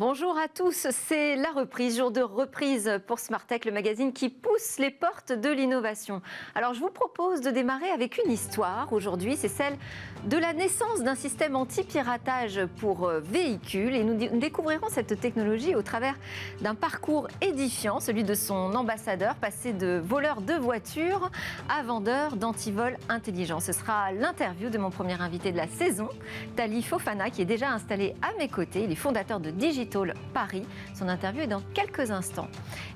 Bonjour à tous, c'est la reprise, jour de reprise pour Smartech, le magazine qui pousse les portes de l'innovation. Alors je vous propose de démarrer avec une histoire. Aujourd'hui, c'est celle de la naissance d'un système anti-piratage pour véhicules. Et nous découvrirons cette technologie au travers d'un parcours édifiant, celui de son ambassadeur, passé de voleur de voitures à vendeur d'antivol intelligent. Ce sera l'interview de mon premier invité de la saison, Tali Fofana, qui est déjà installé à mes côtés. Il est fondateur de Digital Paris. Son interview est dans quelques instants.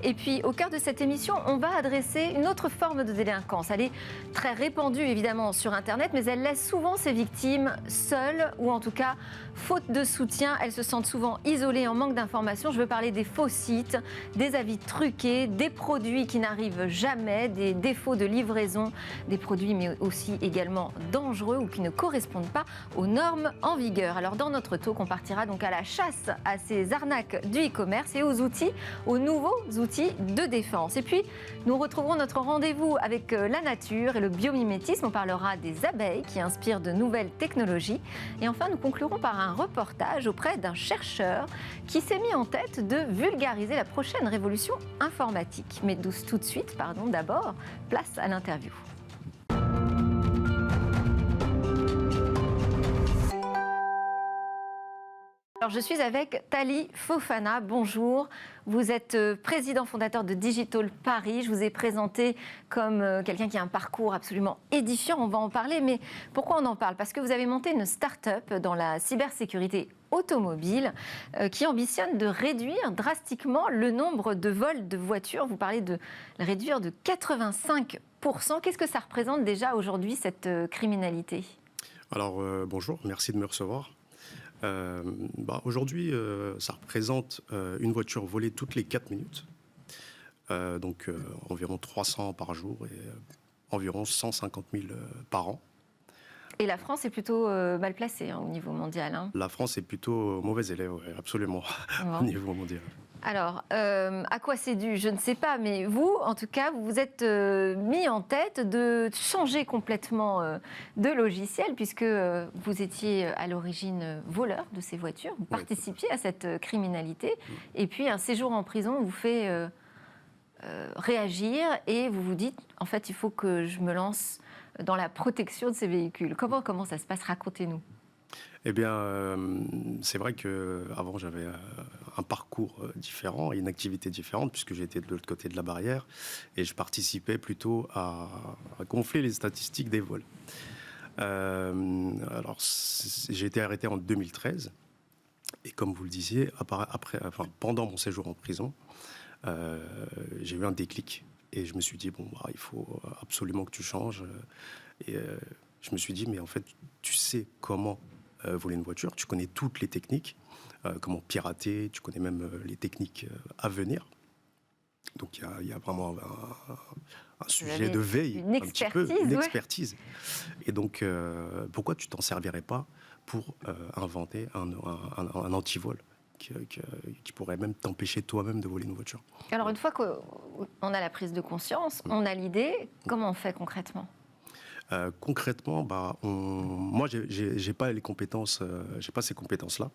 Et puis, au cœur de cette émission, on va adresser une autre forme de délinquance. Elle est très répandue, évidemment, sur Internet, mais elle laisse souvent ses victimes seules, ou en tout cas, faute de soutien. Elles se sentent souvent isolées, en manque d'informations. Je veux parler des faux sites, des avis truqués, des produits qui n'arrivent jamais, des défauts de livraison, des produits, mais aussi également dangereux ou qui ne correspondent pas aux normes en vigueur. Alors, dans notre talk, on partira donc à la chasse à ces arnaques du e-commerce et aux outils, aux nouveaux outils de défense. Et puis, nous retrouverons notre rendez-vous avec la nature et le biomimétisme. On parlera des abeilles qui inspirent de nouvelles technologies. Et enfin, nous conclurons par un reportage auprès d'un chercheur qui s'est mis en tête de vulgariser la prochaine révolution informatique. Mais tout de suite, d'abord, place à l'interview. Alors, je suis avec Tali Fofana. Bonjour. Vous êtes président fondateur de Digital Paris. Je vous ai présenté comme quelqu'un qui a un parcours absolument édifiant. On va en parler. Mais pourquoi on en parle? Parce que vous avez monté une start-up dans la cybersécurité automobile qui ambitionne de réduire drastiquement le nombre de vols de voitures. Vous parlez de le réduire de 85%. Qu'est-ce que ça représente déjà aujourd'hui, cette criminalité? Alors, bonjour. Merci de me recevoir. Aujourd'hui, ça représente une voiture volée toutes les 4 minutes, donc environ 300 par jour et environ 150 000 par an. Et la France est plutôt mal placée au niveau mondial. La France est plutôt mauvais élève, ouais, absolument, au niveau mondial. Alors, à quoi c'est dû? Je ne sais pas, mais vous, en tout cas, vous vous êtes mis en tête de changer complètement de logiciel, puisque vous étiez à l'origine voleur de ces voitures, vous participiez à cette criminalité, et puis un séjour en prison vous fait réagir, et vous vous dites, en fait, il faut que je me lance dans la protection de ces véhicules. Comment ça se passe? Racontez-nous. Eh bien, c'est vrai qu'avant, j'avais un parcours différent et une activité différente, puisque j'étais de l'autre côté de la barrière, et je participais plutôt à gonfler les statistiques des vols. Alors, j'ai été arrêté en 2013, et comme vous le disiez, pendant mon séjour en prison, j'ai eu un déclic, et je me suis dit, il faut absolument que tu changes. Et je me suis dit, mais en fait, tu sais comment voler une voiture, tu connais toutes les techniques, comment pirater, tu connais même les techniques à venir. Donc il y a vraiment un sujet de veille, une expertise. Et donc pourquoi tu t'en servirais pas pour inventer un antivol qui pourrait même t'empêcher toi-même de voler une voiture? Alors une fois qu'on a la prise de conscience, on a l'idée, comment on fait concrètement? Concrètement, moi, j'ai pas les compétences, j'ai pas ces compétences-là.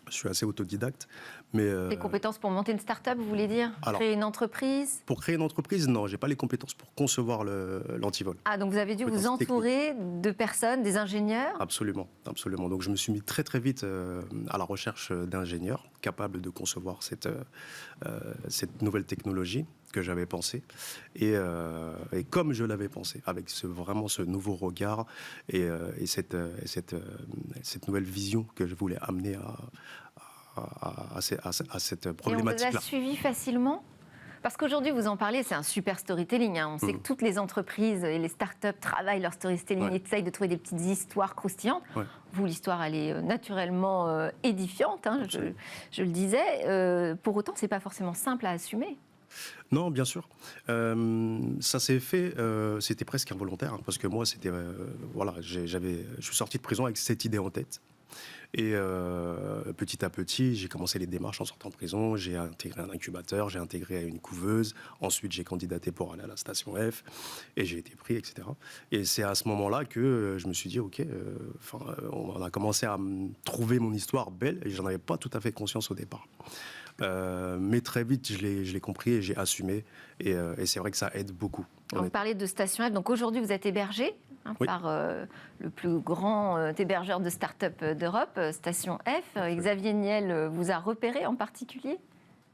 Je suis assez autodidacte, mais les compétences pour monter une start-up, vous voulez dire? Créer une entreprise? Pour créer une entreprise, non, j'ai pas les compétences pour concevoir l'antivol. Ah, donc vous avez dû vous entourer de personnes, des ingénieurs? Absolument, absolument. Donc je me suis mis très très vite à la recherche d'ingénieurs capables de concevoir cette nouvelle technologie que j'avais pensée, et comme je l'avais pensé, avec vraiment ce nouveau regard et cette nouvelle vision que je voulais amener à cette problématique-là. Et on vous a suivi facilement? Parce qu'aujourd'hui, vous en parlez, c'est un super storytelling. On sait que toutes les entreprises et les startups travaillent leur storytelling, essayent de trouver des petites histoires croustillantes. Ouais. Vous, l'histoire, elle est naturellement édifiante, je le disais. Pour autant, c'est pas forcément simple à assumer. Non, bien sûr. Ça s'est fait, c'était presque involontaire, parce que moi, c'était, je suis sorti de prison avec cette idée en tête. Et petit à petit, j'ai commencé les démarches en sortant de prison. J'ai intégré un incubateur, j'ai intégré une couveuse. Ensuite, j'ai candidaté pour aller à la station F et j'ai été pris, etc. Et c'est à ce moment-là que je me suis dit, OK, on a commencé à trouver mon histoire belle et j'en avais pas tout à fait conscience au départ. Mais très vite, je l'ai compris et j'ai assumé. Et c'est vrai que ça aide beaucoup. Vous parlez de Station F. Donc aujourd'hui, vous êtes hébergé Oui. par le plus grand hébergeur de start-up d'Europe, Station F. Xavier Niel vous a repéré en particulier?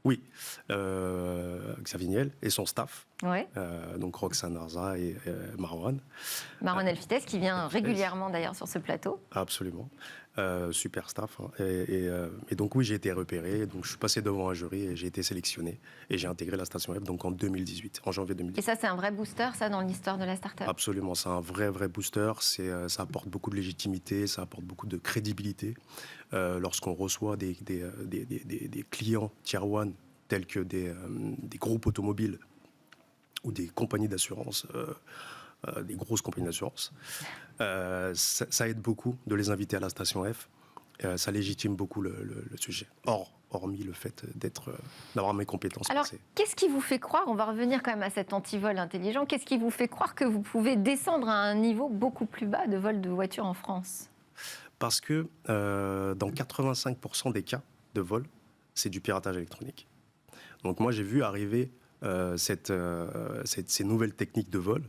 Oui, Xavier Niel et son staff, Ouais. donc Roxane Arza et Marwan. Marwan Elfites, qui vient régulièrement d'ailleurs sur ce plateau. Absolument, super staff. Hein. Et donc oui, j'ai été repéré, donc je suis passé devant un jury et j'ai été sélectionné. Et j'ai intégré la station F donc en 2018, en janvier 2018. Et ça, c'est un vrai booster, ça, dans l'histoire de la start-up? Absolument, c'est un vrai booster. Ça apporte beaucoup de légitimité, ça apporte beaucoup de crédibilité. Lorsqu'on reçoit des clients tier one tels que des groupes automobiles ou des compagnies d'assurance, des grosses compagnies d'assurance, ça aide beaucoup de les inviter à la station F. Ça légitime beaucoup le sujet. Hormis le fait d'avoir mes compétences. Alors, qu'est-ce qui vous fait croire, on va revenir quand même à cet antivol intelligent, qu'est-ce qui vous fait croire que vous pouvez descendre à un niveau beaucoup plus bas de vol de voiture en France? Parce que dans 85% des cas de vol, c'est du piratage électronique. Donc moi, j'ai vu arriver ces nouvelles techniques de vol.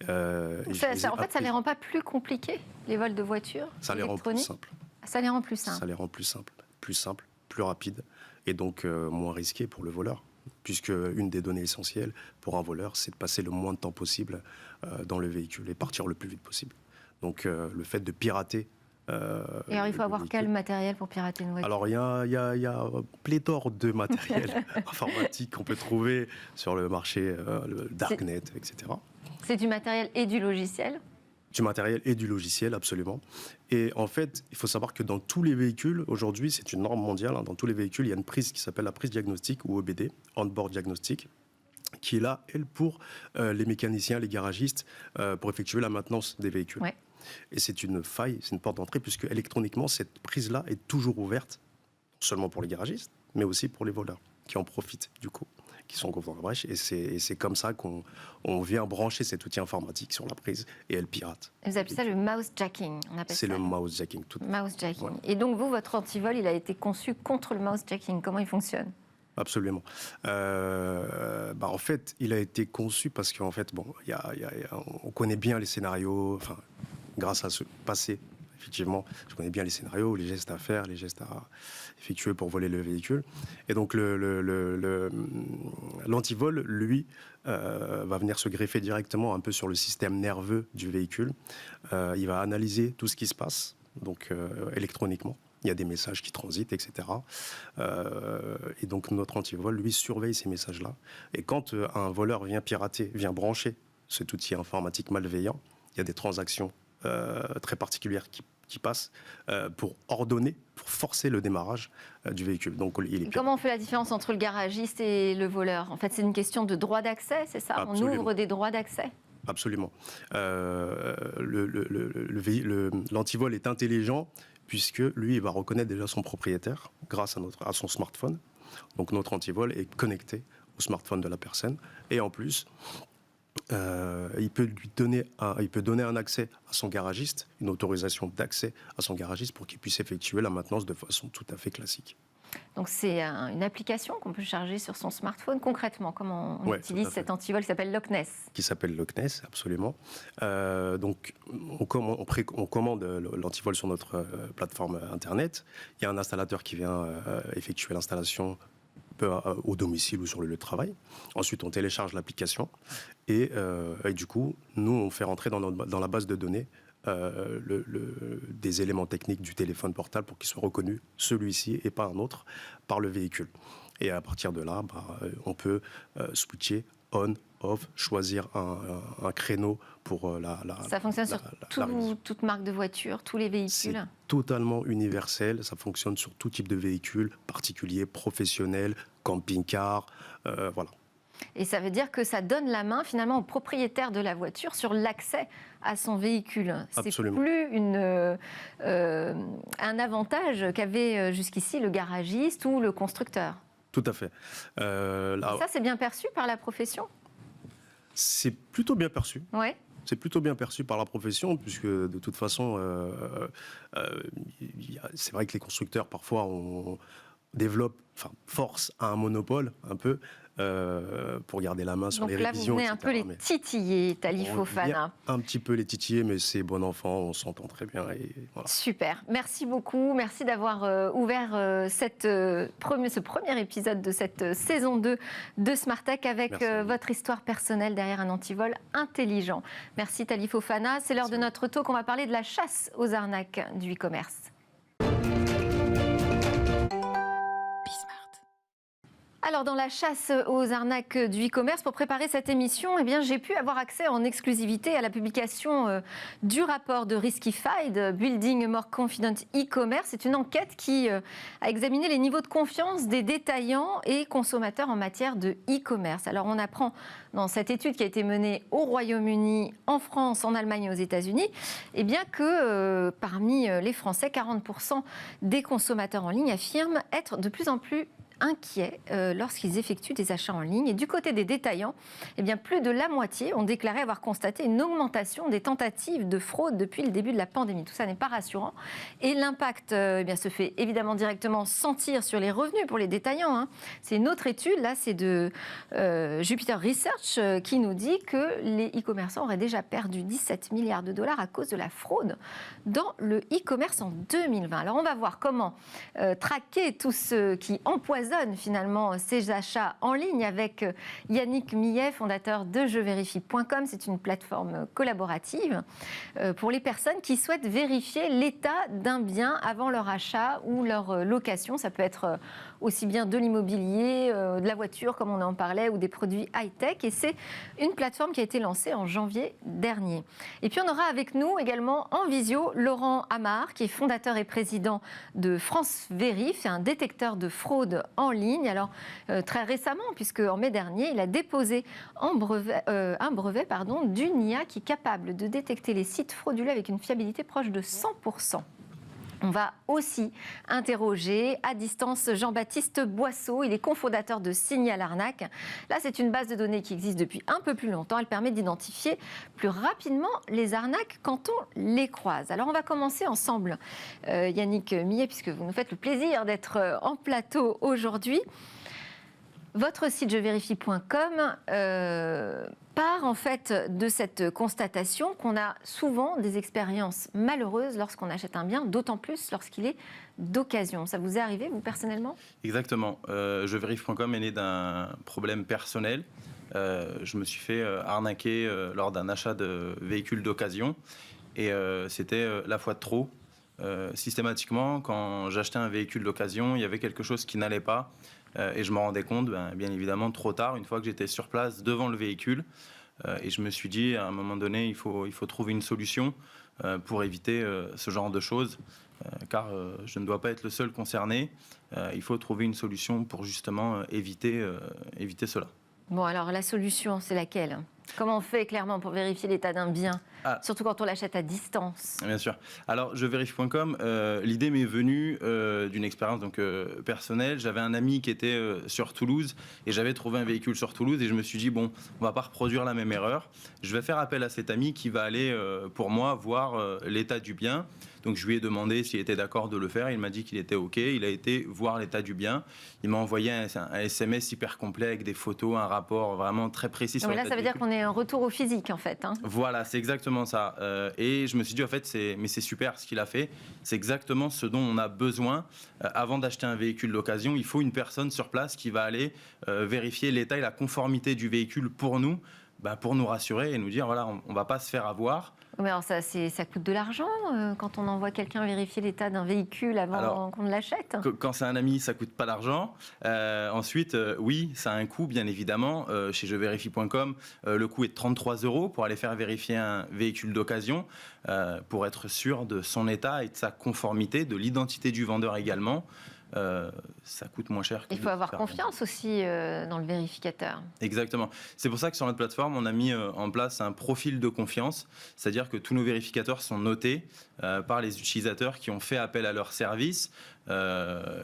En fait, ça ne les rend pas plus compliqués, les vols de voitures électroniques? Ça les rend plus simples. Ça les rend plus simples. Ça les rend plus simples, plus rapides, et donc moins risqués pour le voleur. Puisque une des données essentielles pour un voleur, c'est de passer le moins de temps possible dans le véhicule et partir le plus vite possible. Donc le fait de pirater... et alors, il faut avoir quel matériel pour pirater une voiture? Alors, il y a pléthore de matériel informatique qu'on peut trouver sur le marché, le darknet, etc. C'est du matériel et du logiciel? Du matériel et du logiciel, absolument. Et en fait, il faut savoir que dans tous les véhicules, aujourd'hui, c'est une norme mondiale, hein, dans tous les véhicules, il y a une prise qui s'appelle la prise diagnostique, ou EBD, On-Board Diagnostic, qui est là, elle, pour les mécaniciens, les garagistes, pour effectuer la maintenance des véhicules. Ouais. Et c'est une faille, c'est une porte d'entrée, puisque électroniquement, cette prise-là est toujours ouverte, non seulement pour les garagistes, mais aussi pour les voleurs, qui en profitent, du coup, qui sont dans la brèche. Et c'est comme ça qu'on vient brancher cet outil informatique sur la prise, et elle pirate. Vous appelez ça le mouse jacking? C'est le mouse jacking. Mouse jacking. Ouais. Et donc, vous, votre antivol, il a été conçu contre le mouse jacking. Comment il fonctionne? Absolument. En fait, il a été conçu parce qu'en fait, on connaît bien les scénarios, enfin, grâce à ce passé, effectivement, je connais bien les scénarios, les gestes à faire, les gestes à effectuer pour voler le véhicule. Et donc, l'antivol, lui, va venir se greffer directement un peu sur le système nerveux du véhicule. Il va analyser tout ce qui se passe, donc électroniquement. Il y a des messages qui transitent, etc. Et donc, notre antivol, lui, surveille ces messages-là. Et quand un voleur vient pirater, vient brancher cet outil informatique malveillant, il y a des transactions très particulières qui passent pour ordonner, pour forcer le démarrage du véhicule. Donc, comment on fait la différence entre le garagiste et le voleur? En fait, c'est une question de droit d'accès, c'est ça? Absolument. On ouvre des droits d'accès? Absolument. L'antivol est intelligent puisque lui, il va reconnaître déjà son propriétaire grâce à son smartphone. Donc notre antivol est connecté au smartphone de la personne. Et en plus, il peut donner un accès à son garagiste, une autorisation d'accès à son garagiste pour qu'il puisse effectuer la maintenance de façon tout à fait classique. Donc c'est une application qu'on peut charger sur son smartphone. Concrètement, comment on utilise cet antivol qui s'appelle Loch Ness? Qui s'appelle Loch Ness, absolument. Donc on commande l'antivol sur notre plateforme Internet. Il y a un installateur qui vient effectuer l'installation au domicile ou sur le lieu de travail. Ensuite, on télécharge l'application et du coup, nous, on fait rentrer dans la base de données des éléments techniques du téléphone portable pour qu'il soit reconnu, celui-ci et pas un autre, par le véhicule. Et à partir de là, on peut switcher on, off, choisir un créneau pour Ça fonctionne sur toute marque de voiture, tous les véhicules? C'est totalement universel, ça fonctionne sur tout type de véhicule, particulier, professionnel, camping-car, voilà. Et ça veut dire que ça donne la main finalement au propriétaire de la voiture sur l'accès à son véhicule. C'est Absolument. plus un avantage qu'avait jusqu'ici le garagiste ou le constructeur. Tout à fait. Et ça, c'est bien perçu par la profession? C'est plutôt bien perçu. Ouais. C'est plutôt bien perçu par la profession, puisque de toute façon, c'est vrai que les constructeurs, parfois, forcent à un monopole, un peu, pour garder la main sur Donc les là, révisions, vous venez un etc. peu les titiller, Talif On Fofana. vient un petit peu les titiller, mais c'est bon enfant, on s'entend très bien. Et voilà. Super, merci beaucoup. Merci d'avoir ouvert ce premier épisode de cette saison 2 de Smart Tech avec votre histoire personnelle derrière un antivol intelligent. Merci Talif Fofana. C'est l'heure de notre talk. On va parler de la chasse aux arnaques du e-commerce. Alors, dans la chasse aux arnaques du e-commerce, pour préparer cette émission, j'ai pu avoir accès en exclusivité à la publication du rapport de Riskified, Building More Confident e-commerce. C'est une enquête qui a examiné les niveaux de confiance des détaillants et consommateurs en matière de e-commerce. Alors, on apprend dans cette étude qui a été menée au Royaume-Uni, en France, en Allemagne et aux États-Unis, que parmi les Français, 40% des consommateurs en ligne affirment être de plus en plus inquiets lorsqu'ils effectuent des achats en ligne. Et du côté des détaillants, plus de la moitié ont déclaré avoir constaté une augmentation des tentatives de fraude depuis le début de la pandémie. Tout ça n'est pas rassurant. Et l'impact se fait évidemment directement sentir sur les revenus pour les détaillants. C'est une autre étude, là, c'est de Jupiter Research qui nous dit que les e-commerçants auraient déjà perdu 17 milliards de dollars à cause de la fraude dans le e-commerce en 2020. Alors on va voir comment traquer tous ceux qui empoisonnent finalement ces achats en ligne avec Yannick Millet, fondateur de jevérifie.com. C'est une plateforme collaborative pour les personnes qui souhaitent vérifier l'état d'un bien avant leur achat ou leur location. Ça peut être aussi bien de l'immobilier, de la voiture comme on en parlait, ou des produits high-tech. Et c'est une plateforme qui a été lancée en janvier dernier. Et puis on aura avec nous également en visio Laurent Amar, qui est fondateur et président de France Vérif, c'est un détecteur de fraude en ligne. Alors très récemment, puisque en mai dernier, il a déposé un brevet d'une IA qui est capable de détecter les sites frauduleux avec une fiabilité proche de 100%. On va aussi interroger à distance Jean-Baptiste Boisseau. Il est cofondateur de Signal Arnaque. Là, c'est une base de données qui existe depuis un peu plus longtemps. Elle permet d'identifier plus rapidement les arnaques quand on les croise. Alors, on va commencer ensemble, Yannick Millet, puisque vous nous faites le plaisir d'être en plateau aujourd'hui. Votre site jevérifie.com part en fait de cette constatation qu'on a souvent des expériences malheureuses lorsqu'on achète un bien, d'autant plus lorsqu'il est d'occasion. Ça vous est arrivé, vous, personnellement ? Exactement. Jevérifie.com est né d'un problème personnel. Je me suis fait arnaquer lors d'un achat de véhicules d'occasion. Et c'était la fois de trop. Systématiquement, quand j'achetais un véhicule d'occasion, il y avait quelque chose qui n'allait pas. Et je me rendais compte, bien évidemment, trop tard, une fois que j'étais sur place devant le véhicule. Et je me suis dit, à un moment donné, il faut trouver une solution pour éviter ce genre de choses. Car je ne dois pas être le seul concerné. Il faut trouver une solution pour justement éviter cela. Bon, alors la solution, c'est laquelle ? Comment on fait clairement pour vérifier l'état d'un bien, surtout quand on l'achète à distance ? Bien sûr. Alors, jevérifie.com, l'idée m'est venue d'une expérience personnelle. J'avais un ami qui était sur Toulouse et j'avais trouvé un véhicule sur Toulouse et je me suis dit, bon, on va pas reproduire la même erreur. Je vais faire appel à cet ami qui va aller, pour moi, voir l'état du bien. Donc, je lui ai demandé s'il était d'accord de le faire. Il m'a dit qu'il était OK. Il a été voir l'état du bien. Il m'a envoyé un SMS hyper complet avec des photos, un rapport vraiment très précis sur l'état du bien. Là, ça veut dire qu'on est un retour au physique, en fait. Voilà, c'est exactement ça. Et je me suis dit, en fait, c'est super ce qu'il a fait. C'est exactement ce dont on a besoin. Avant d'acheter un véhicule d'occasion, il faut une personne sur place qui va aller vérifier l'état et la conformité du véhicule pour nous rassurer et nous dire, voilà, on ne va pas se faire avoir. Mais alors ça coûte de l'argent quand on envoie quelqu'un vérifier l'état d'un véhicule avant qu'on ne l'achète ? Quand c'est un ami, ça ne coûte pas d'argent. Ensuite, oui, ça a un coût, bien évidemment. Chez jevérifie.com, le coût est de 33 € pour aller faire vérifier un véhicule d'occasion pour être sûr de son état et de sa conformité, de l'identité du vendeur également. ça coûte moins cher. Il faut avoir confiance aussi dans le vérificateur. Exactement. C'est pour ça que sur notre plateforme, on a mis en place un profil de confiance, c'est-à-dire que tous nos vérificateurs sont notés par les utilisateurs qui ont fait appel à leur service. Il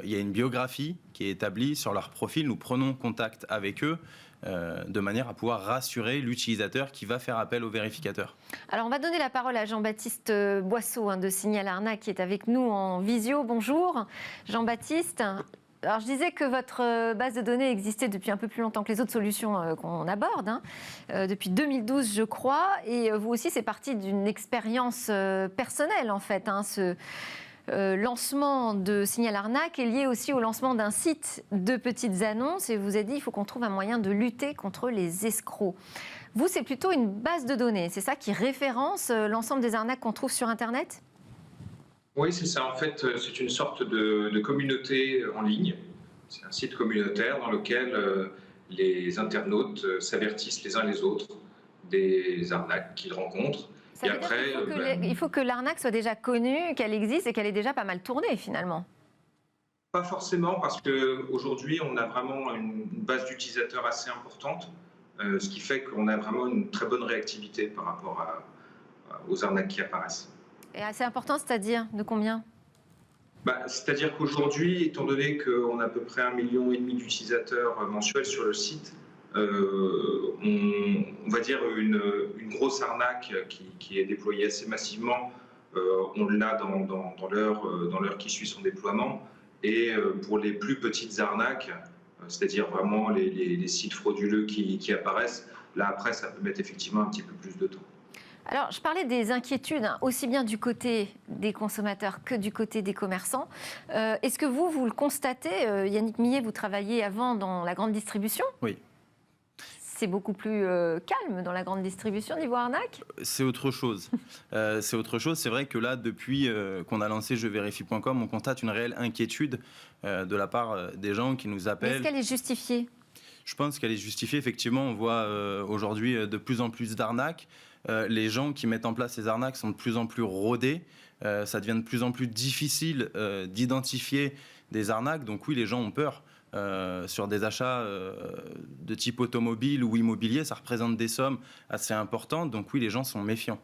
y a une biographie qui est établie sur leur profil. Nous prenons contact avec eux de manière à pouvoir rassurer l'utilisateur qui va faire appel au vérificateur. Alors, on va donner la parole à Jean-Baptiste Boisseau de Signal Arnaque qui est avec nous en visio. Bonjour, Jean-Baptiste. Alors, je disais que votre base de données existait depuis un peu plus longtemps que les autres solutions qu'on aborde, depuis 2012, je crois. Et vous aussi, c'est parti d'une expérience personnelle, en fait. Ce lancement de Signal Arnaque est lié aussi au lancement d'un site de petites annonces. Et vous avez dit, il faut qu'on trouve un moyen de lutter contre les escrocs. Vous, c'est plutôt une base de données, c'est ça qui référence l'ensemble des arnaques qu'on trouve sur Internet ? Oui, c'est ça. En fait, c'est une sorte de communauté en ligne. C'est un site communautaire dans lequel les internautes s'avertissent les uns les autres des arnaques qu'ils rencontrent. Ça veut dire qu'il faut que l'arnaque soit déjà connue, qu'elle existe et qu'elle est déjà pas mal tournée finalement. Pas forcément, parce qu'aujourd'hui, on a vraiment une base d'utilisateurs assez importante, ce qui fait qu'on a vraiment une très bonne réactivité par rapport aux arnaques qui apparaissent. Et assez important, c'est-à-dire de combien ? C'est-à-dire qu'aujourd'hui, étant donné qu'on a à peu près 1,5 million d'utilisateurs mensuels sur le site, on va dire une grosse arnaque qui est déployée assez massivement, on l'a dans l'heure qui suit son déploiement. Et pour les plus petites arnaques, c'est-à-dire vraiment les sites frauduleux qui apparaissent, là après ça peut mettre effectivement un petit peu plus de temps. Alors, je parlais des inquiétudes, aussi bien du côté des consommateurs que du côté des commerçants. Est-ce que vous le constatez, Yannick Millet, vous travaillez avant dans la grande distribution ? Oui. C'est beaucoup plus calme dans la grande distribution niveau arnaque ? C'est autre chose. C'est autre chose. C'est vrai que là, depuis qu'on a lancé jevérifie.com, on constate une réelle inquiétude de la part des gens qui nous appellent. Est-ce qu'elle est justifiée ? Je pense qu'elle est justifiée. Effectivement, on voit aujourd'hui de plus en plus d'arnaques. Les gens qui mettent en place ces arnaques sont de plus en plus rodés. Ça devient de plus en plus difficile d'identifier des arnaques. Donc oui, les gens ont peur. Sur des achats de type automobile ou immobilier, ça représente des sommes assez importantes. Donc oui, les gens sont méfiants.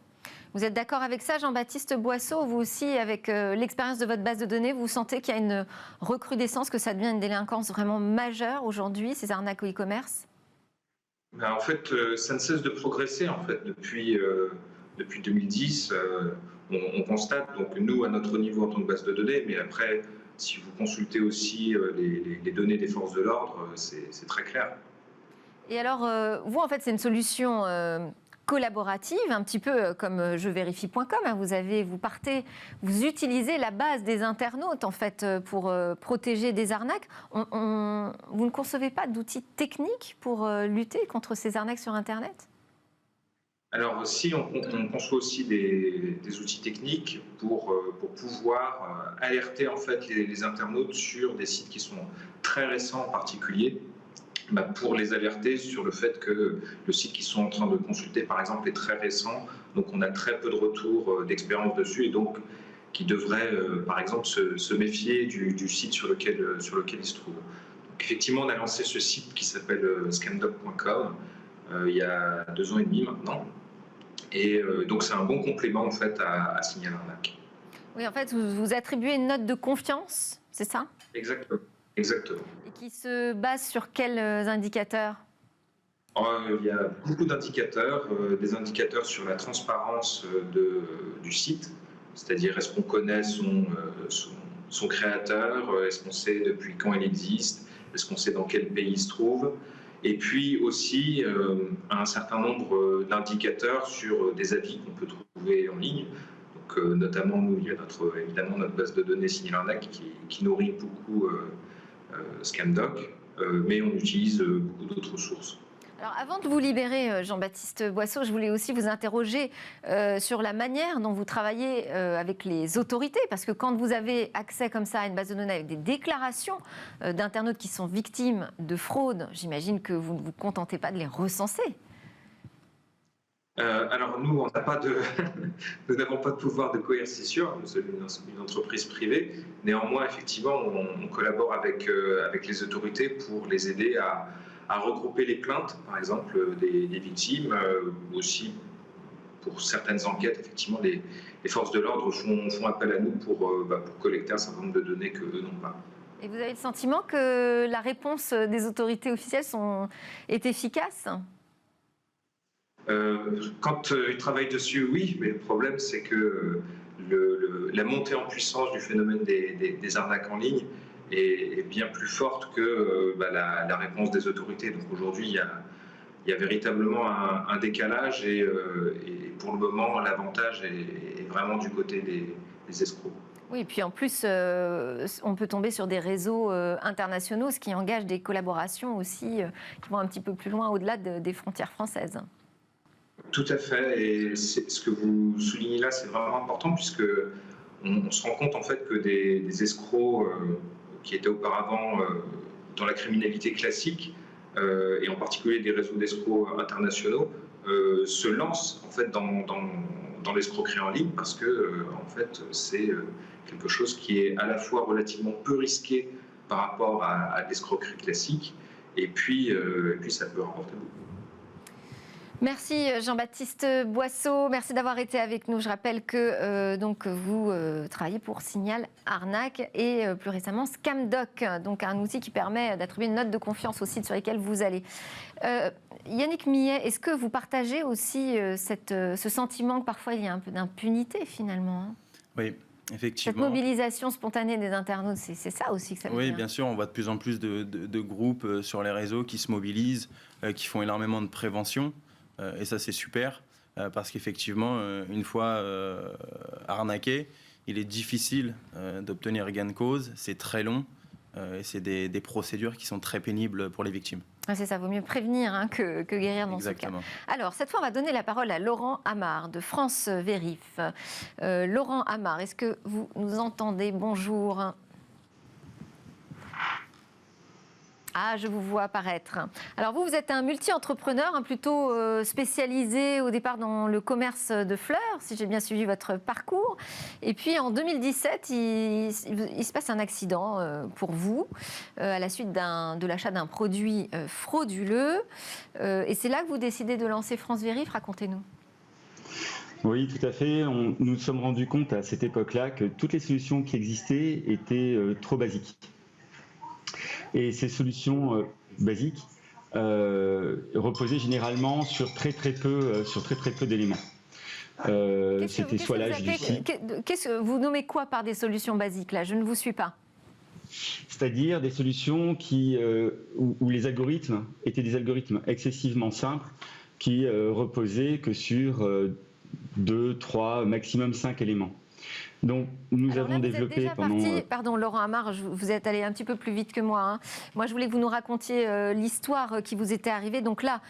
Vous êtes d'accord avec ça, Jean-Baptiste Boisseau ? Vous aussi, avec l'expérience de votre base de données, vous sentez qu'il y a une recrudescence, que ça devient une délinquance vraiment majeure aujourd'hui, ces arnaques au e-commerce ? En fait, ça ne cesse de progresser. En fait, depuis 2010, on constate, donc nous, à notre niveau en tant que base de données, mais après, si vous consultez aussi les données des forces de l'ordre, c'est très clair. Et alors, vous, en fait, c'est une solution collaborative, un petit peu comme jevérifie.com. Vous utilisez la base des internautes, en fait, pour protéger des arnaques. Vous ne concevez pas d'outils techniques pour lutter contre ces arnaques sur Internet ? Alors, si on conçoit aussi des outils techniques pour pouvoir alerter en fait les internautes sur des sites qui sont très récents en particulier, pour les alerter sur le fait que le site qu'ils sont en train de consulter, par exemple, est très récent, donc on a très peu de retours d'expérience dessus, et donc qui devraient, par exemple, se méfier du site sur lequel ils se trouvent. Donc, effectivement, on a lancé ce site qui s'appelle scamdoc.com il y a 2 ans et demi maintenant. Et donc, c'est un bon complément en fait à Signal Arnaque. Oui, en fait, vous attribuez une note de confiance, c'est ça ? Exactement. Et qui se base sur quels indicateurs ? Il y a beaucoup d'indicateurs, des indicateurs sur la transparence du site, c'est-à-dire est-ce qu'on connaît son créateur, est-ce qu'on sait depuis quand il existe, est-ce qu'on sait dans quel pays il se trouve. Et puis aussi un certain nombre d'indicateurs sur des avis qu'on peut trouver en ligne. Donc, notamment, nous, il y a évidemment notre base de données Signal Arnaque qui nourrit beaucoup Scamdoc, mais on utilise beaucoup d'autres sources. Alors, avant de vous libérer, Jean-Baptiste Boisseau, je voulais aussi vous interroger sur la manière dont vous travaillez avec les autorités, parce que quand vous avez accès comme ça à une base de données avec des déclarations d'internautes qui sont victimes de fraude, j'imagine que vous ne vous contentez pas de les recenser. Alors nous, on n'a pas de, nous n'avons pas de pouvoir de coercition, nous sommes une entreprise privée. Néanmoins, effectivement, on collabore avec les autorités pour les aider à regrouper les plaintes, par exemple, des victimes, ou aussi pour certaines enquêtes, effectivement, les forces de l'ordre font appel à nous pour collecter un certain nombre de données qu'eux n'ont pas. Et vous avez le sentiment que la réponse des autorités officielles est efficace ? Quand ils travaillent dessus, oui, mais le problème, c'est que la montée en puissance du phénomène des arnaques en ligne est bien plus forte que la réponse des autorités. Donc aujourd'hui, il y a véritablement un décalage et pour le moment, l'avantage est vraiment du côté des escrocs. Oui, et puis en plus, on peut tomber sur des réseaux internationaux, ce qui engage des collaborations aussi qui vont un petit peu plus loin au-delà des frontières françaises. Tout à fait, et ce que vous soulignez là, c'est vraiment important puisque on se rend compte en fait que des escrocs qui étaient auparavant dans la criminalité classique et en particulier des réseaux d'escrocs internationaux se lancent en fait dans l'escroquerie en ligne parce que en fait c'est quelque chose qui est à la fois relativement peu risqué par rapport à l'escroquerie classique et puis ça peut rapporter beaucoup. Merci Jean-Baptiste Boisseau, merci d'avoir été avec nous. Je rappelle que donc vous travaillez pour Signal Arnaque et plus récemment Scamdoc, donc un outil qui permet d'attribuer une note de confiance aux sites sur lesquels vous allez. Yannick Millet, est-ce que vous partagez aussi ce sentiment que parfois il y a un peu d'impunité finalement ? Oui. Effectivement. Cette mobilisation spontanée des internautes, c'est ça aussi que ça veut dire. Oui, bien sûr, on voit de plus en plus de groupes sur les réseaux qui se mobilisent, qui font énormément de prévention. Et ça, c'est super, parce qu'effectivement, une fois arnaqué, il est difficile d'obtenir gain de cause, c'est très long, et c'est des procédures qui sont très pénibles pour les victimes. Ah, c'est ça, vaut mieux prévenir que guérir dans Exactement. ce cas. Alors, cette fois, on va donner la parole à Laurent Amar de France Vérif. Laurent Amar, est-ce que vous nous entendez ? Bonjour. Ah, je vous vois apparaître. Alors vous êtes un multi-entrepreneur, plutôt spécialisé au départ dans le commerce de fleurs, si j'ai bien suivi votre parcours. Et puis en 2017, il se passe un accident pour vous, à la suite de l'achat d'un produit frauduleux. Et c'est là que vous décidez de lancer France Vérif. Racontez-nous. Oui, tout à fait. Nous nous sommes rendus compte à cette époque-là que toutes les solutions qui existaient étaient trop basiques. Et ces solutions basiques reposaient généralement sur très peu d'éléments. C'était soit l'âge du site. Vous nommez quoi par des solutions basiques là ? Je ne vous suis pas. C'est-à-dire des solutions où les algorithmes étaient des algorithmes excessivement simples qui reposaient que sur 2, 3, maximum 5 éléments. Donc, nous avons développé Pardon, Laurent Amar, vous êtes allé un petit peu plus vite que moi. Moi, je voulais que vous nous racontiez l'histoire qui vous était arrivée. Donc là,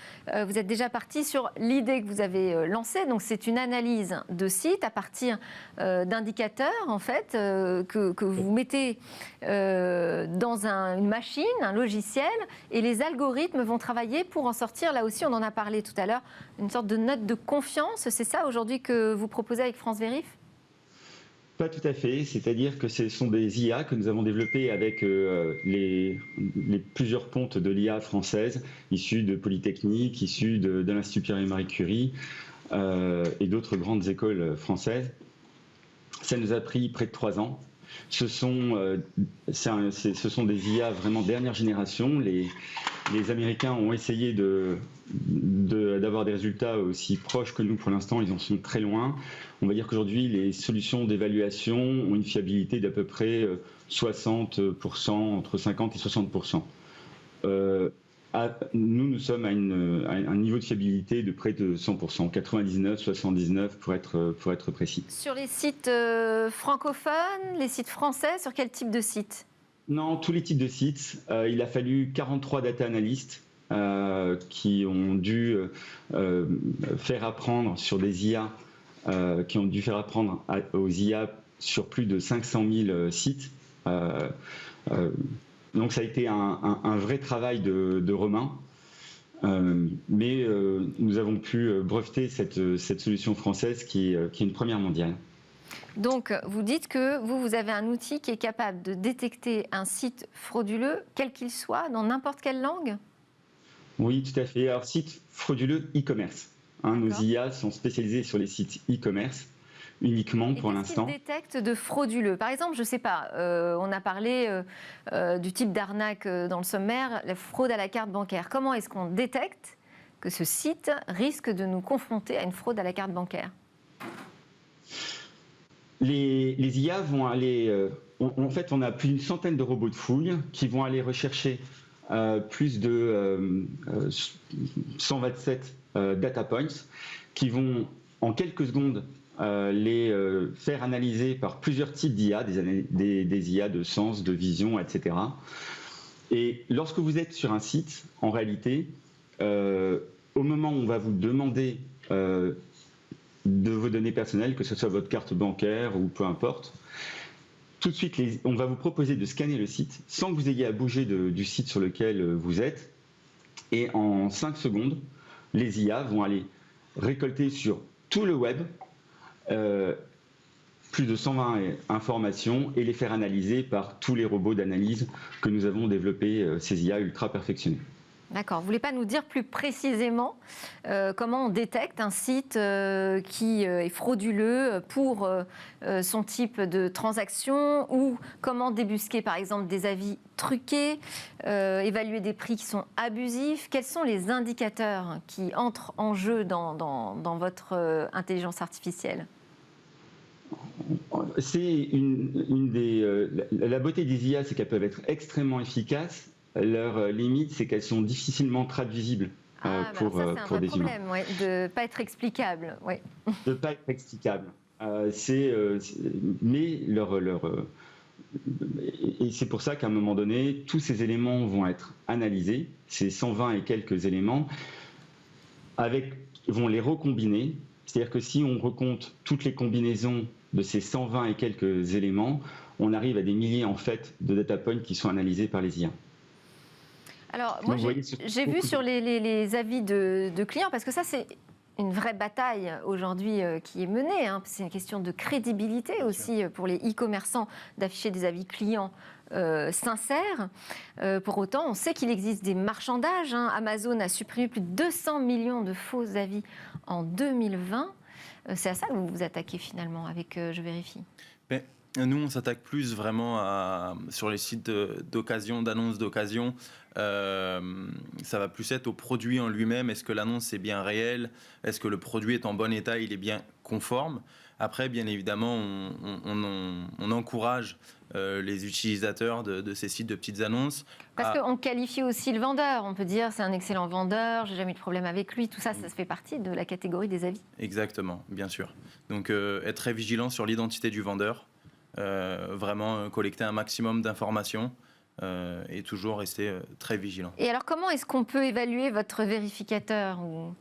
vous êtes déjà parti sur l'idée que vous avez lancée. Donc, c'est une analyse de site à partir d'indicateurs, en fait, que vous mettez dans une machine, un logiciel, et les algorithmes vont travailler pour en sortir. Là aussi, on en a parlé tout à l'heure, une sorte de note de confiance. C'est ça aujourd'hui que vous proposez avec France Vérif ? Pas tout à fait, c'est-à-dire que ce sont des IA que nous avons développées avec les plusieurs pontes de l'IA française, issues de Polytechnique, issues de l'Institut Pierre et Marie Curie et d'autres grandes écoles françaises. Ça nous a pris près de 3 ans. Ce sont des IA vraiment dernière génération. Les Américains ont essayé d'avoir des résultats aussi proches que nous pour l'instant, ils en sont très loin. On va dire qu'aujourd'hui, les solutions d'évaluation ont une fiabilité d'à peu près 60%, entre 50 et 60%. Nous sommes à un niveau de fiabilité de près de 100%, 99, 79 pour être précis. Sur les sites francophones, les sites français, sur quel type de site ? Non, tous les types de sites. Il a fallu 43 data analystes qui ont dû faire apprendre sur des IA, qui ont dû faire apprendre aux IA sur plus de 500 000 sites. Donc ça a été un vrai travail de Romain. Mais nous avons pu breveter cette solution française qui est une première mondiale. Donc, vous dites que vous avez un outil qui est capable de détecter un site frauduleux, quel qu'il soit, dans n'importe quelle langue ? Oui, tout à fait. Alors, site frauduleux e-commerce. Nos IA sont spécialisés sur les sites e-commerce uniquement pour l'instant. Qu'est-ce qu'ils détectent de frauduleux ? Par exemple, je ne sais pas, on a parlé du type d'arnaque dans le sommaire, la fraude à la carte bancaire. Comment est-ce qu'on détecte que ce site risque de nous confronter à une fraude à la carte bancaire ? Les IA vont aller... en fait, on a plus d'une centaine de robots de fouille qui vont aller rechercher plus de 127 data points qui vont, en quelques secondes, les faire analyser par plusieurs types d'IA, des IA de sens, de vision, etc. Et lorsque vous êtes sur un site, en réalité, au moment où on va vous demander de vos données personnelles, que ce soit votre carte bancaire ou peu importe, tout de suite, on va vous proposer de scanner le site sans que vous ayez à bouger du site sur lequel vous êtes. Et en 5 secondes, les IA vont aller récolter sur tout le web plus de 120 informations et les faire analyser par tous les robots d'analyse que nous avons développés, ces IA ultra perfectionnés. D'accord. Vous ne voulez pas nous dire plus précisément comment on détecte un site qui est frauduleux pour son type de transaction, ou comment débusquer par exemple des avis truqués, évaluer des prix qui sont abusifs? Quels sont les indicateurs qui entrent en jeu dans votre intelligence artificielle? C'est la beauté des IA, c'est qu'elles peuvent être extrêmement efficaces. Leur limite, c'est qu'elles sont difficilement traduisibles pour des humains. C'est un vrai problème, ouais, de ne pas être explicable. Ouais. De ne pas être explicable. Et c'est pour ça qu'à un moment donné, tous ces éléments vont être analysés, ces 120 et quelques éléments, vont les recombiner. C'est-à-dire que si on recompte toutes les combinaisons de ces 120 et quelques éléments, on arrive à des milliers en fait de data points qui sont analysés par les IA. Alors, moi, j'ai vu sur les avis de clients, parce que ça, c'est une vraie bataille aujourd'hui qui est menée. C'est une question de crédibilité aussi pour les e-commerçants d'afficher des avis clients sincères. Pour autant, on sait qu'il existe des marchandages. Amazon a supprimé plus de 200 millions de faux avis en 2020. C'est à ça que vous vous attaquez finalement avec Je Vérifie. Nous, on s'attaque plus vraiment sur les sites d'occasion, d'annonces d'occasion. Ça va plus être au produit en lui-même. Est-ce que l'annonce est bien réelle? Est-ce que le produit est en bon état? Il est bien conforme? Après, bien évidemment, on encourage les utilisateurs de ces sites de petites annonces. Parce qu'on qualifie aussi le vendeur. On peut dire c'est un excellent vendeur, j'ai jamais eu de problème avec lui. Tout ça, ça fait partie de la catégorie des avis. Exactement, bien sûr. Donc, être très vigilant sur l'identité du vendeur. Vraiment collecter un maximum d'informations et toujours rester très vigilant. Et alors, comment est-ce qu'on peut évaluer votre vérificateur ou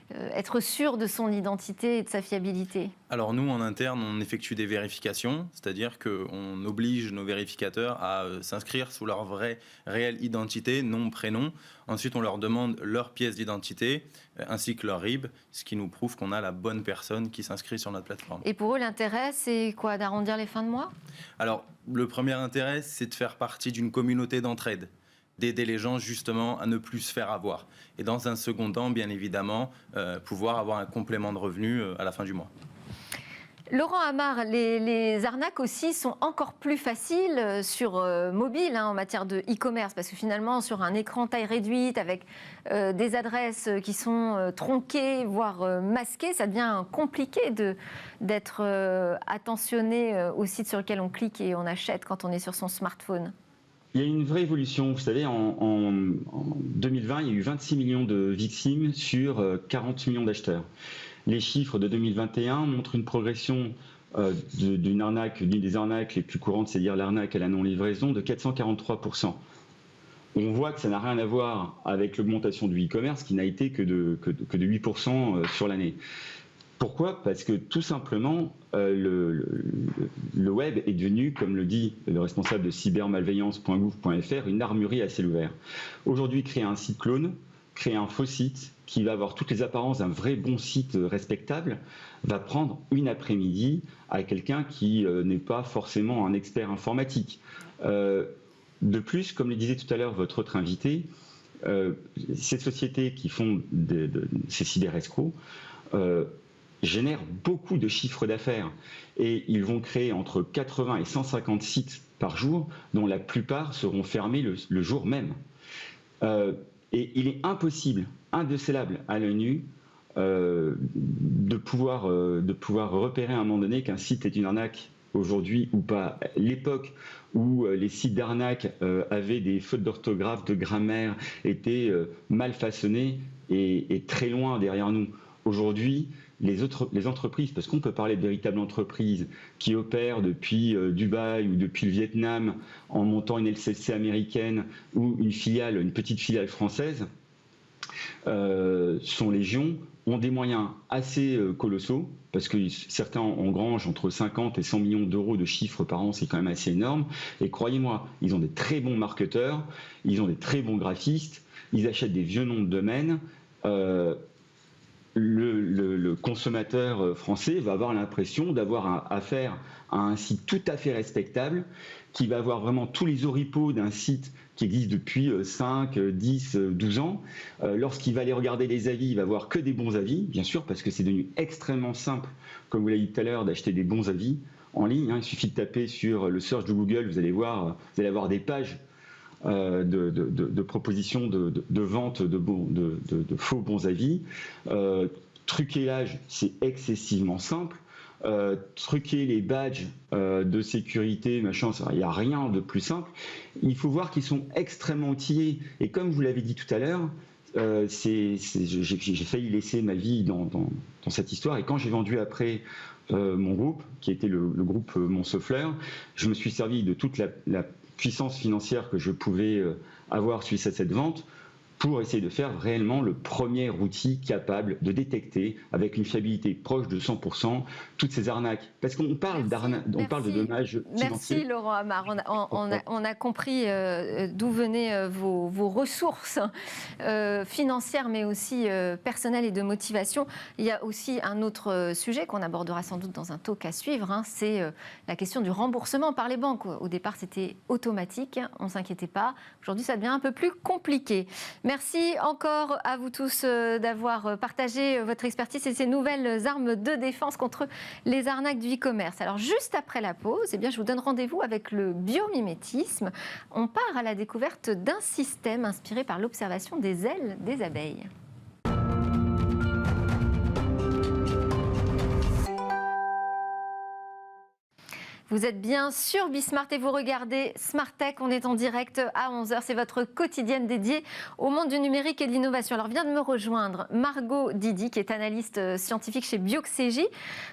être sûr de son identité et de sa fiabilité? Alors nous, en interne, on effectue des vérifications, c'est-à-dire qu'on oblige nos vérificateurs à s'inscrire sous leur vraie, réelle identité, nom, prénom. Ensuite, on leur demande leur pièce d'identité ainsi que leur RIB, ce qui nous prouve qu'on a la bonne personne qui s'inscrit sur notre plateforme. Et pour eux, l'intérêt, c'est quoi? D'arrondir les fins de mois? Alors, le premier intérêt, c'est de faire partie d'une communauté d'entraide, d'aider les gens justement à ne plus se faire avoir. Et dans un second temps, bien évidemment, pouvoir avoir un complément de revenus à la fin du mois. Laurent Amar, les arnaques aussi sont encore plus faciles sur mobile en matière de e-commerce, parce que finalement, sur un écran taille réduite, avec des adresses qui sont tronquées, voire masquées, ça devient compliqué d'être attentionné au site sur lequel on clique et on achète quand on est sur son smartphone. Il y a une vraie évolution. Vous savez, en 2020, il y a eu 26 millions de victimes sur 40 millions d'acheteurs. Les chiffres de 2021 montrent une progression d'une des arnaques les plus courantes, c'est-à-dire l'arnaque à la non-livraison, de 443%. On voit que ça n'a rien à voir avec l'augmentation du e-commerce, qui n'a été que de 8% sur l'année. Pourquoi? Parce que tout simplement, le web est devenu, comme le dit le responsable de cybermalveillance.gouv.fr, une armurerie à ciel ouvert. Aujourd'hui, créer un site clone créer un faux site qui va avoir toutes les apparences d'un vrai bon site respectable va prendre une après-midi à quelqu'un qui n'est pas forcément un expert informatique. De plus, comme le disait tout à l'heure votre autre invité, ces sociétés qui font ces cyberescrocs génèrent beaucoup de chiffres d'affaires et ils vont créer entre 80 et 150 sites par jour, dont la plupart seront fermés le jour même. Et il est impossible, indécelable à l'œil nu, de pouvoir repérer à un moment donné qu'un site est une arnaque aujourd'hui ou pas. L'époque où les sites d'arnaque avaient des fautes d'orthographe, de grammaire, étaient mal façonnés et très loin derrière nous. Aujourd'hui, les entreprises, parce qu'on peut parler de véritables entreprises qui opèrent depuis Dubaï ou depuis le Vietnam en montant une LCC américaine ou une petite filiale française, sont légion, ont des moyens assez colossaux, parce que certains engrangent entre 50 et 100 millions d'euros de chiffres par an, c'est quand même assez énorme. Et croyez-moi, ils ont des très bons marketeurs, ils ont des très bons graphistes, ils achètent des vieux noms de domaines. Le consommateur français va avoir l'impression d'avoir affaire à un site tout à fait respectable, qui va avoir vraiment tous les oripeaux d'un site qui existe depuis 5, 10, 12 ans. Lorsqu'il va aller regarder les avis, il va voir que des bons avis, bien sûr, parce que c'est devenu extrêmement simple, comme vous l'avez dit tout à l'heure, d'acheter des bons avis en ligne. Il suffit de taper sur le search de Google, vous allez avoir des pages de propositions de vente de faux bons avis. Truquer l'âge, c'est excessivement simple. Truquer les badges de sécurité, machin, il n'y a rien de plus simple. Il faut voir qu'ils sont extrêmement outillés. Et comme vous l'avez dit tout à l'heure, j'ai failli laisser ma vie dans cette histoire. Et quand j'ai vendu après mon groupe, qui était le groupe Montsouffleur, je me suis servi de toute la puissance financière que je pouvais avoir suite à cette vente pour essayer de faire réellement le premier outil capable de détecter avec une fiabilité proche de 100% toutes ces arnaques. Parce qu'on parle d'arnaque, on parle de dommages financiers. Merci Laurent Amar. On a compris d'où venaient vos ressources financières, mais aussi personnelles et de motivation. Il y a aussi un autre sujet qu'on abordera sans doute dans un talk à suivre, c'est la question du remboursement par les banques. Au départ, c'était automatique, on ne s'inquiétait pas. Aujourd'hui, ça devient un peu plus compliqué. Merci encore à vous tous d'avoir partagé votre expertise et ces nouvelles armes de défense contre les arnaques du e-commerce. Alors juste après la pause, je vous donne rendez-vous avec le biomimétisme. On part à la découverte d'un système inspiré par l'observation des ailes des abeilles. Vous êtes bien sur Bismart et vous regardez Smart Tech. On est en direct à 11h. C'est votre quotidienne dédiée au monde du numérique et de l'innovation. Alors vient de me rejoindre Margot Didi, qui est analyste scientifique chez Bioxégie,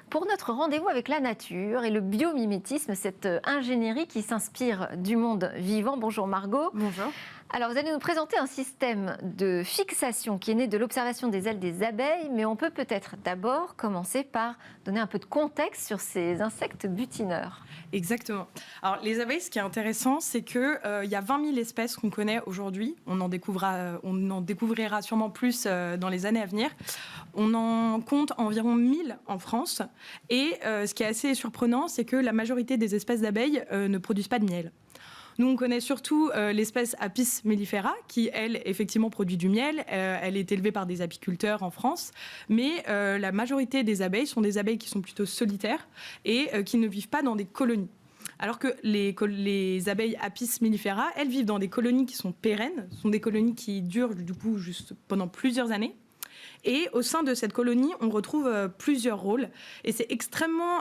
pour notre rendez-vous avec la nature et le biomimétisme, cette ingénierie qui s'inspire du monde vivant. Bonjour Margot. Bonjour. Alors, vous allez nous présenter un système de fixation qui est né de l'observation des ailes des abeilles, mais on peut peut-être d'abord commencer par donner un peu de contexte sur ces insectes butineurs. Exactement. Alors, les abeilles, ce qui est intéressant, c'est qu'il y a 20 000 espèces qu'on connaît aujourd'hui. On en découvrira sûrement plus dans les années à venir. On en compte environ 1000 en France. Et ce qui est assez surprenant, c'est que la majorité des espèces d'abeilles ne produisent pas de miel. Nous, on connaît surtout l'espèce Apis mellifera, qui, elle, effectivement, produit du miel. Elle est élevée par des apiculteurs en France. Mais la majorité des abeilles sont des abeilles qui sont plutôt solitaires et qui ne vivent pas dans des colonies. Alors que les abeilles Apis mellifera, elles vivent dans des colonies qui sont pérennes. Ce sont des colonies qui durent, du coup, juste pendant plusieurs années. Et au sein de cette colonie, on retrouve plusieurs rôles. Et c'est extrêmement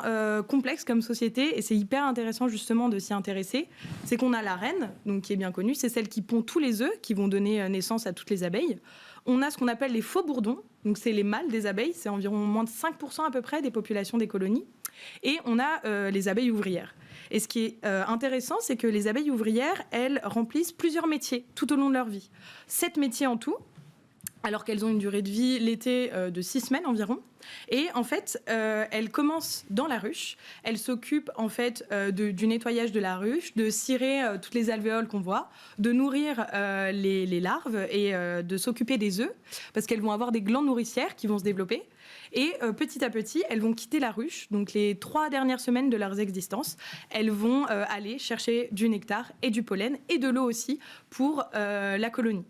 complexe comme société. Et c'est hyper intéressant justement de s'y intéresser. C'est qu'on a la reine, donc, qui est bien connue. C'est celle qui pond tous les œufs, qui vont donner naissance à toutes les abeilles. On a ce qu'on appelle les faux bourdons. Donc c'est les mâles des abeilles. C'est environ moins de 5% à peu près des populations des colonies. Et on a les abeilles ouvrières. Et ce qui est intéressant, c'est que les abeilles ouvrières, elles remplissent plusieurs métiers tout au long de leur vie. 7 métiers en tout. alors qu'elles ont une durée de vie l'été de 6 semaines environ. Et en fait, elles commencent dans la ruche. Elles s'occupent en fait du nettoyage de la ruche, de cirer toutes les alvéoles qu'on voit, de nourrir les larves et de s'occuper des œufs, parce qu'elles vont avoir des glandes nourricières qui vont se développer. Et petit à petit, elles vont quitter la ruche. Donc les 3 dernières semaines de leur existence, elles vont aller chercher du nectar et du pollen et de l'eau aussi pour la colonie.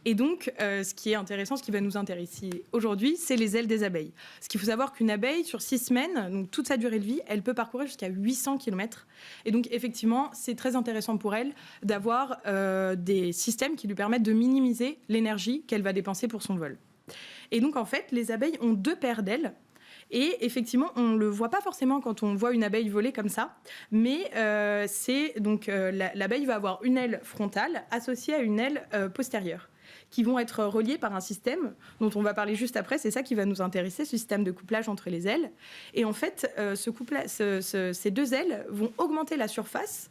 Et donc, ce qui est intéressant, ce qui va nous intéresser aujourd'hui, c'est les ailes des abeilles. Ce qu'il faut savoir qu'une abeille, sur 6 semaines, donc toute sa durée de vie, elle peut parcourir jusqu'à 800 km. Et donc, effectivement, c'est très intéressant pour elle d'avoir des systèmes qui lui permettent de minimiser l'énergie qu'elle va dépenser pour son vol. Et donc, en fait, les abeilles ont 2 paires d'ailes. Et effectivement, on ne le voit pas forcément quand on voit une abeille voler comme ça, mais l'abeille va avoir une aile frontale associée à une aile postérieure, qui vont être reliées par un système dont on va parler juste après. C'est ça qui va nous intéresser, ce système de couplage entre les ailes. Et en fait, ces 2 ailes vont augmenter la surface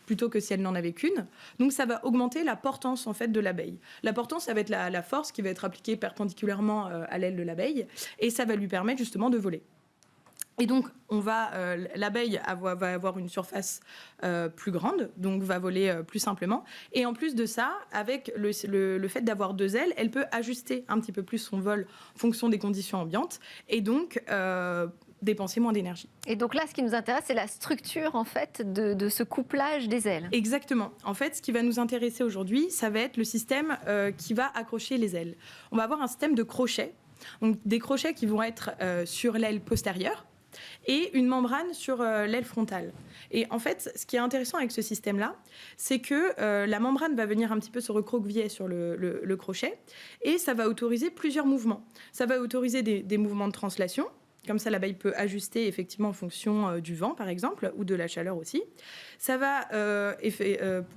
plutôt que si elle n'en avait qu'une. Donc ça va augmenter la portance en fait de l'abeille. La portance, ça va être la force qui va être appliquée perpendiculairement à l'aile de l'abeille, et ça va lui permettre justement de voler. Et donc, l'abeille va avoir une surface plus grande, donc va voler plus simplement. Et en plus de ça, avec le fait d'avoir 2 ailes, elle peut ajuster un petit peu plus son vol en fonction des conditions ambiantes, et donc dépenser moins d'énergie. Et donc là, ce qui nous intéresse, c'est la structure en fait de ce couplage des ailes. Exactement. En fait, ce qui va nous intéresser aujourd'hui, ça va être le système qui va accrocher les ailes. On va avoir un système de crochets, donc des crochets qui vont être sur l'aile postérieure, et une membrane sur l'aile frontale. Et en fait, ce qui est intéressant avec ce système-là, c'est que la membrane va venir un petit peu se recroqueviller sur le crochet, et ça va autoriser plusieurs mouvements. Ça va autoriser des mouvements de translation. Comme ça, l'abeille peut ajuster effectivement en fonction du vent, par exemple, ou de la chaleur aussi. Ça va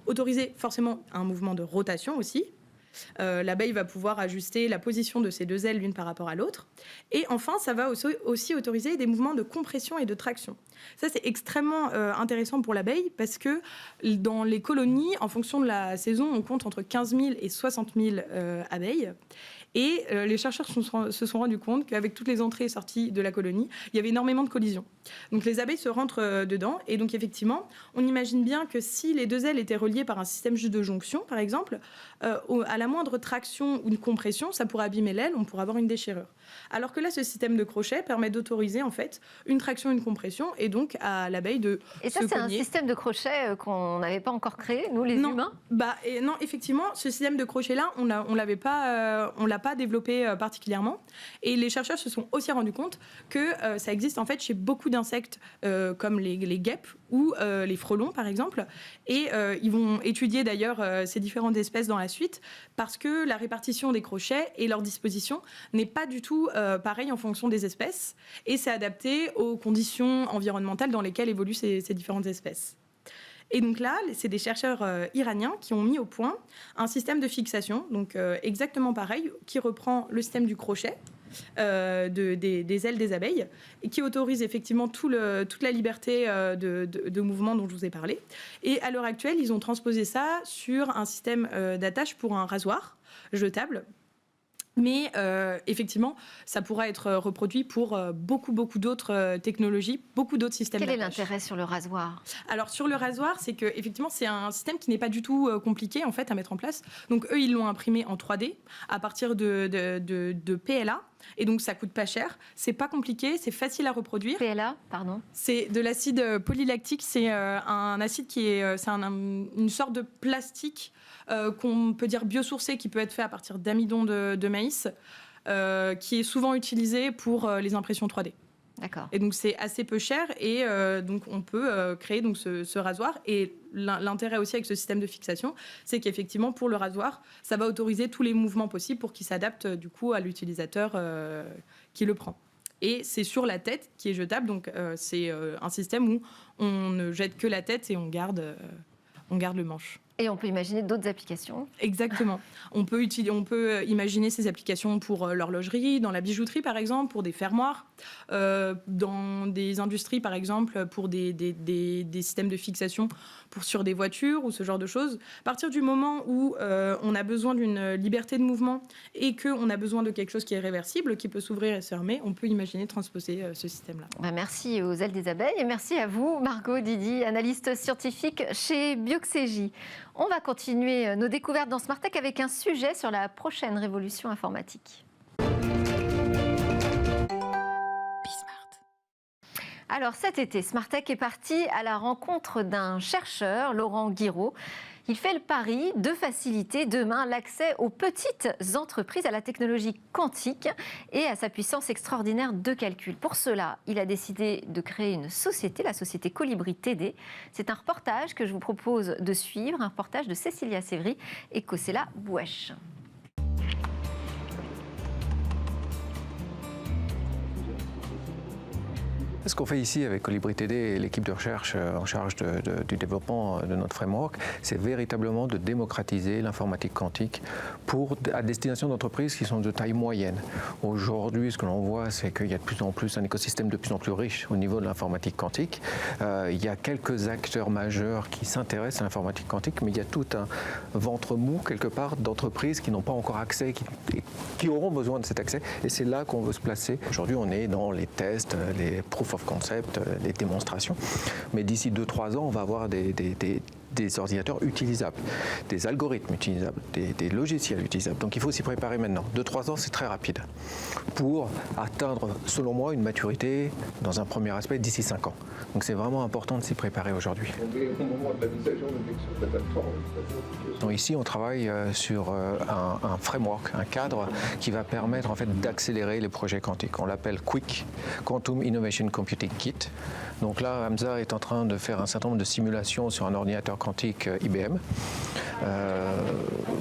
autoriser forcément un mouvement de rotation aussi. L'abeille va pouvoir ajuster la position de ses 2 ailes l'une par rapport à l'autre. Et enfin, ça va aussi autoriser des mouvements de compression et de traction. Ça, c'est extrêmement intéressant pour l'abeille parce que dans les colonies, en fonction de la saison, on compte entre 15 000 et 60 000 abeilles. Et les chercheurs se sont rendus compte qu'avec toutes les entrées et sorties de la colonie, il y avait énormément de collisions. Donc les abeilles se rentrent dedans. Et donc effectivement, on imagine bien que si les 2 ailes étaient reliées par un système juste de jonction, par exemple, à la moindre traction ou une compression, ça pourrait abîmer l'aile, on pourrait avoir une déchirure. Alors que là, ce système de crochet permet d'autoriser en fait une traction, une compression, et donc à l'abeille de et ça, se c'est cogner. Un système de crochet qu'on n'avait pas encore créé, nous les humains. Non, effectivement, ce système de crochet-là, on l'a pas développé particulièrement. Et les chercheurs se sont aussi rendus compte que ça existe en fait chez beaucoup d'insectes comme les guêpes ou les frelons, par exemple. Et ils vont étudier d'ailleurs ces différentes espèces dans la suite parce que la répartition des crochets et leur disposition n'est pas du tout pareille en fonction des espèces. Et c'est adapté aux conditions environnementales dans lesquelles évoluent ces différentes espèces. Et donc là, c'est des chercheurs iraniens qui ont mis au point un système de fixation, donc exactement pareil, qui reprend le système du crochet des ailes des abeilles et qui autorise effectivement toute la liberté de mouvement dont je vous ai parlé. Et à l'heure actuelle, ils ont transposé ça sur un système d'attache pour un rasoir jetable. Mais effectivement, ça pourra être reproduit pour beaucoup d'autres technologies, beaucoup d'autres systèmes. Quel est l'intérêt sur le rasoir ? Alors sur le rasoir, c'est que effectivement c'est un système qui n'est pas du tout compliqué en fait à mettre en place. Donc eux ils l'ont imprimé en 3D à partir de PLA. Et donc ça coûte pas cher, c'est pas compliqué, c'est facile à reproduire. PLA, pardon. C'est de l'acide polylactique, c'est un acide qui est une sorte de plastique qu'on peut dire biosourcé, qui peut être fait à partir d'amidon de maïs, qui est souvent utilisé pour les impressions 3D. D'accord. Et donc c'est assez peu cher et donc on peut créer donc ce rasoir. Et l'intérêt aussi avec ce système de fixation, c'est qu'effectivement pour le rasoir, ça va autoriser tous les mouvements possibles pour qu'il s'adapte du coup à l'utilisateur qui le prend. Et c'est sur la tête qui est jetable, donc c'est un système où on ne jette que la tête et on garde le manche. Et on peut imaginer d'autres applications. Exactement. On peut imaginer ces applications pour l'horlogerie, dans la bijouterie par exemple, pour des fermoirs, dans des industries par exemple, pour des systèmes de fixation sur des voitures ou ce genre de choses. À partir du moment où on a besoin d'une liberté de mouvement et qu'on a besoin de quelque chose qui est réversible, qui peut s'ouvrir et se fermer, on peut imaginer transposer ce système-là. Merci aux ailes des abeilles et merci à vous, Margot Didy, analyste scientifique chez Bioxégie. On va continuer nos découvertes dans Smart Tech avec un sujet sur la prochaine révolution informatique. Alors cet été, Smart Tech est parti à la rencontre d'un chercheur, Laurent Guiraud. Il fait le pari de faciliter demain l'accès aux petites entreprises à la technologie quantique et à sa puissance extraordinaire de calcul. Pour cela, il a décidé de créer une société, la société Colibri TD. C'est un reportage que je vous propose de suivre, un reportage de Cécilia Sévry et Kosela Bouèche. Ce qu'on fait ici avec Colibri TD et l'équipe de recherche en charge du développement de notre framework, c'est véritablement de démocratiser l'informatique quantique à destination d'entreprises qui sont de taille moyenne. Aujourd'hui, ce que l'on voit, c'est qu'il y a de plus en plus un écosystème de plus en plus riche au niveau de l'informatique quantique. Il y a quelques acteurs majeurs qui s'intéressent à l'informatique quantique, mais il y a tout un ventre mou, quelque part, d'entreprises qui n'ont pas encore accès, qui auront besoin de cet accès, et c'est là qu'on veut se placer. Aujourd'hui, on est dans les tests, les proof of concept, les démonstrations. Mais d'ici 2-3 ans, on va avoir des ordinateurs utilisables, des algorithmes utilisables, des logiciels utilisables. Donc il faut s'y préparer maintenant. 2-3 ans, c'est très rapide pour atteindre, selon moi, une maturité dans un premier aspect d'ici 5 ans. Donc c'est vraiment important de s'y préparer aujourd'hui. Donc ici, on travaille sur un framework, un cadre qui va permettre en fait d'accélérer les projets quantiques. On l'appelle QIC, Quantum Innovation Computing Kit. Donc là, Hamza est en train de faire un certain nombre de simulations sur un ordinateur quantique IBM.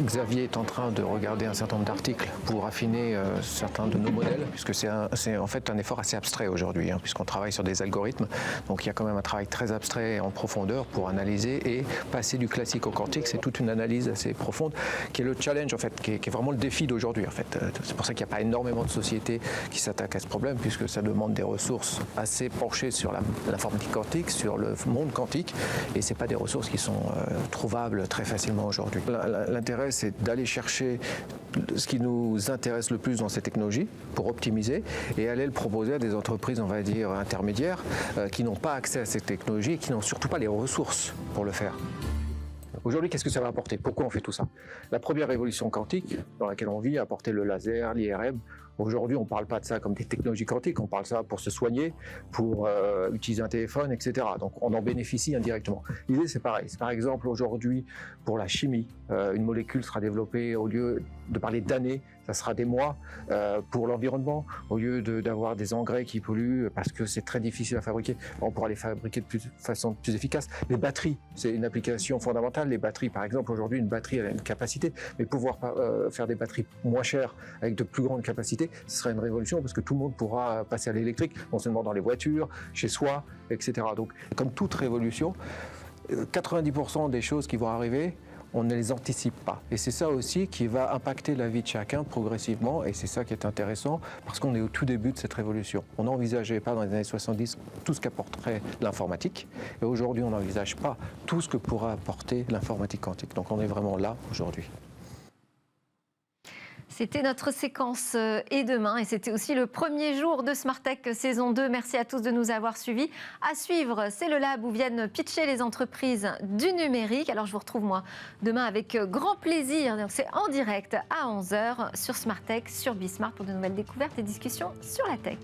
Xavier est en train de regarder un certain nombre d'articles pour affiner certains de nos modèles, puisque c'est en fait un effort assez abstrait aujourd'hui, puisqu'on travaille sur des algorithmes. Donc il y a quand même un travail très abstrait en profondeur pour analyser et passer du classique au quantique. C'est toute une analyse assez profonde qui est le challenge, en fait, qui est vraiment le défi d'aujourd'hui. En fait. C'est pour ça qu'il n'y a pas énormément de sociétés qui s'attaquent à ce problème, puisque ça demande des ressources assez penchées sur l'informatique quantique, sur le monde quantique, et ce n'est pas des ressources qui sont trouvables très facilement aujourd'hui. L'intérêt, c'est d'aller chercher ce qui nous intéresse le plus dans ces technologies pour optimiser et aller le proposer à des entreprises, on va dire, intermédiaires qui n'ont pas accès à ces technologies et qui n'ont surtout pas les ressources pour le faire. Aujourd'hui, qu'est-ce que ça va apporter? Pourquoi on fait tout ça? La première révolution quantique dans laquelle on vit a apporté le laser, l'IRM. Aujourd'hui, on ne parle pas de ça comme des technologies quantiques, on parle de ça pour se soigner, pour utiliser un téléphone, etc. Donc on en bénéficie indirectement. L'idée, c'est pareil. Par exemple, aujourd'hui, pour la chimie, une molécule sera développée, au lieu de parler d'années, ça sera des mois. Pour l'environnement, au lieu d'avoir des engrais qui polluent parce que c'est très difficile à fabriquer, on pourra les fabriquer de façon plus efficace. Les batteries, c'est une application fondamentale. Les batteries, par exemple, aujourd'hui, une batterie, elle a une capacité, mais pouvoir faire des batteries moins chères avec de plus grandes capacités, ce serait une révolution parce que tout le monde pourra passer à l'électrique, non seulement dans les voitures, chez soi, etc. Donc, comme toute révolution, 90% des choses qui vont arriver, on ne les anticipe pas. Et c'est ça aussi qui va impacter la vie de chacun progressivement, et c'est ça qui est intéressant, parce qu'on est au tout début de cette révolution. On n'envisageait pas dans les années 70 tout ce qu'apporterait l'informatique, et aujourd'hui on n'envisage pas tout ce que pourra apporter l'informatique quantique. Donc on est vraiment là aujourd'hui. C'était notre séquence Et demain, et c'était aussi le premier jour de Smart Tech saison 2. Merci à tous de nous avoir suivis. À suivre, c'est le lab où viennent pitcher les entreprises du numérique. Alors je vous retrouve moi demain avec grand plaisir. C'est en direct à 11h sur Smart Tech, sur Bismart pour de nouvelles découvertes et discussions sur la tech.